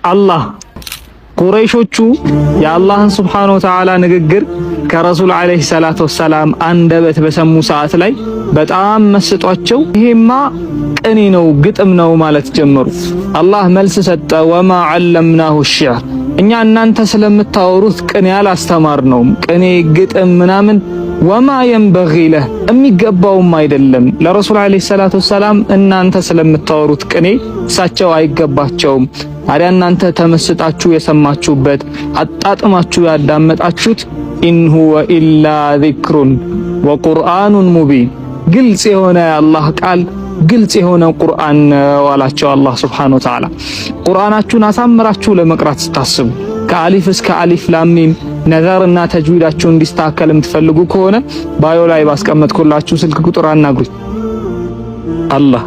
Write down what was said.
አላህ ቁረይሾቹ የአላህን ሱብሓነሁ ወተዓላ ንግግር ከረሱል አለይሂ ሰላቱ ወሰላም አንደበት በሰሙ ሰዓት ላይ በጣም መስጧቸው ይሄማ ቅኔ ነው ግጥም ነው ማለት ጀመሩ። አላህ መልስ ሰጠ፣ ወማ ዐለምናሁ ሺዕር፣ እኛ እናንተ ስለምታወሩት ቅኔ አላስተማርነውም። ቅኔ ግጥም ምናምን ወማ የንበጊ ለህ የሚገባውም አይደለም ለረሱል አለይሂ ሰላቱ ወሰላም እናንተ ስለምታወሩት ቅኔ እሳቸው አይገባቸውም። ታዲያ እናንተ ተመስጣችሁ የሰማችሁበት አጣጥማችሁ ያዳመጣችሁት ኢን ሁወ ኢላ ዚክሩን ወቁርአኑን ሙቢን፣ ግልጽ የሆነ የአላህ ቃል ግልጽ የሆነ ቁርአን ነው አላቸው አላህ ሱብሓነሁ ወተዓላ። ቁርአናችሁን አሳምራችሁ ለመቅራት ስታስቡ ከአሊፍ እስከ አሊፍ ላም ሚም ነዘርና ተጅዊዳችሁ እንዲስተካከል የምትፈልጉ ከሆነ ባዮ ላይ ባስቀመጥኩላችሁ ስልክ ቁጥር አናግሩኝ። አላህ